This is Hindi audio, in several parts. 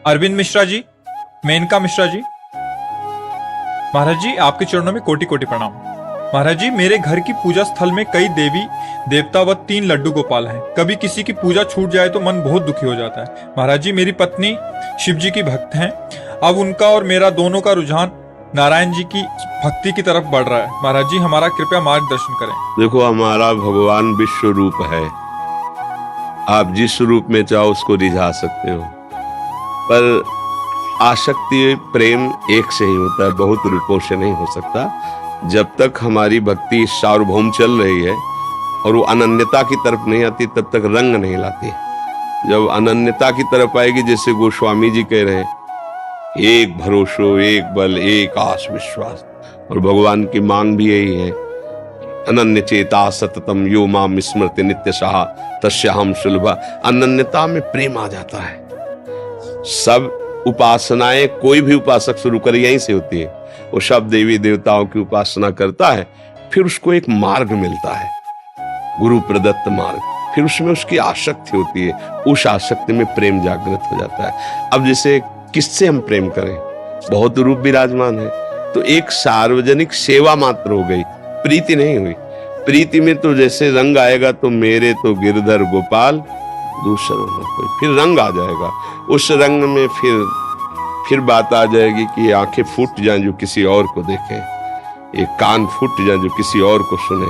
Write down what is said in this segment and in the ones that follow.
अरविंद मिश्रा जी, मेनका मिश्रा जी। महाराज जी, आपके चरणों में कोटि कोटि प्रणाम। महाराज जी, मेरे घर की पूजा स्थल में कई देवी देवता व 3 लड्डू गोपाल हैं। कभी किसी की पूजा छूट जाए तो मन बहुत दुखी हो जाता है। महाराज जी, मेरी पत्नी शिव जी की भक्त हैं। अब उनका और मेरा दोनों का रुझान नारायण जी की भक्ति की तरफ बढ़ रहा है। महाराज जी, हमारा कृपया मार्गदर्शन करें। देखो, हमारा भगवान विश्व रूप है। आप जिस रूप में चाहो उसको रिझा सकते हो, पर आसक्ति प्रेम एक से ही होता है, बहुत रूपों से नहीं हो सकता। जब तक हमारी भक्ति सार्वभौम चल रही है और वो अनन्यता की तरफ नहीं आती, तब तक रंग नहीं लाती। जब अनन्यता की तरफ आएगी, जैसे गोस्वामी जी कह रहे हैं, एक भरोसो, एक बल, एक आस विश्वास, और भगवान की मांग भी यही है, अनन्य चेता सततम यो माम स्मृति नित्य सहा तस्याहम सुलभा। अनन्यता में प्रेम आ जाता है। सब उपासनाएं कोई भी उपासक शुरू करे यहीं से होती है। वो सब देवी देवताओं की उपासना करता है, फिर उसको एक मार्ग मिलता है, गुरु प्रदत्त मार्ग। फिर उसमें उसकी आसक्ति होती है, उस आसक्ति में प्रेम जागृत हो जाता है। अब जैसे किससे हम प्रेम करें, बहुत रूप विराजमान है, तो एक सार्वजनिक सेवा मात्र हो गई, प्रीति नहीं हुई। प्रीति में तो जैसे रंग आएगा, तो मेरे तो गिरधर गोपाल दूसरा न कोई, फिर रंग आ जाएगा। उस रंग में फिर बात आ जाएगी कि ये आंखें फूट जाएं जो किसी और को देखें, ये कान फूट जाएं जो किसी और को सुने,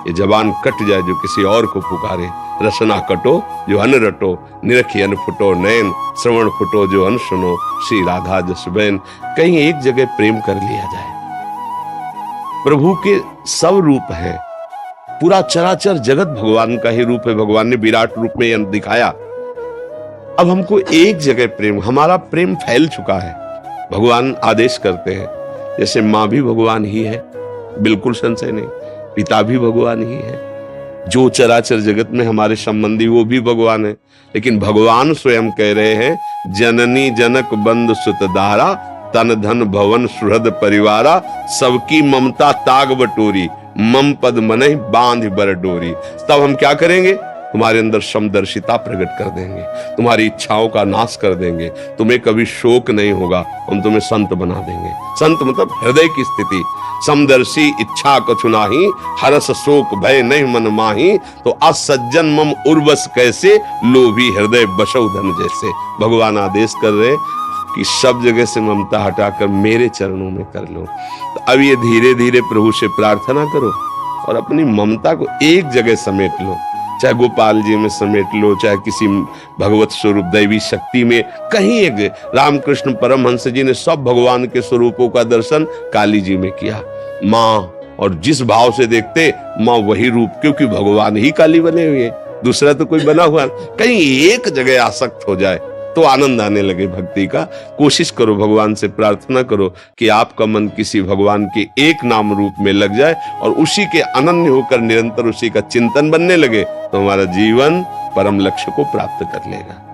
ये जबान कट जाए जो किसी और को पुकारे। रसना कटो जो अन रटो, निरखी अन फुटो नैन, श्रवण फुटो जो अन सुनो, श्री राधा जस बैन। कहीं एक जगह प्रेम कर लिया जाए। प्रभु के सब रूप हैं, पूरा चराचर जगत भगवान का ही रूप है। भगवान ने विराट रूप में दिखाया। अब हमको एक जगह प्रेम, हमारा प्रेम फैल चुका है। भगवान आदेश करते हैं, जैसे माँ भी भगवान ही है, बिल्कुल संशय नहीं, पिता भी भगवान ही है, जो चराचर जगत में हमारे संबंधी वो भी भगवान है। लेकिन भगवान स्वयं कह रहे हैं, जननी जनक बंधु सुत दारा, तन धन भवन सुहृद परिवारा, सबकी ममता ताग बटोरी, मम पद मनहि बांध बर डोरी। तब हम क्या करेंगे, तुम्हारे अंदर समदर्शिता प्रकट कर देंगे, तुम्हारी इच्छाओं का नाश कर देंगे, तुम्हें कभी शोक नहीं होगा, हम तुम्हें संत बना देंगे। संत मतलब हृदय की स्थिति। समदर्शी इच्छा कछु नाही, हरस शोक भय नहीं मन माही, तो असज्जन मम उर्वस कैसे, लोभी हृदय बसौ धन जैसे। भगवान आदेश कर रहे कि सब जगह से ममता हटाकर मेरे चरणों में कर लो। तो अब ये धीरे धीरे प्रभु से प्रार्थना करो और अपनी ममता को एक जगह समेट लो, चाहे गोपाल जी में समेट लो, चाहे किसी भगवत स्वरूप दैवी शक्ति में, कहीं एक। रामकृष्ण परमहंस जी ने सब भगवान के स्वरूपों का दर्शन काली जी में किया। माँ, और जिस भाव से देखते माँ वही रूप, क्योंकि भगवान ही काली बने हुए, दूसरा तो कोई बना हुआ। कहीं एक जगह आसक्त हो जाए तो आनंद आने लगे भक्ति का। कोशिश करो, भगवान से प्रार्थना करो कि आपका मन किसी भगवान के एक नाम रूप में लग जाए और उसी के अनन्य होकर निरंतर उसी का चिंतन बनने लगे, तो हमारा जीवन परम लक्ष्य को प्राप्त कर लेगा।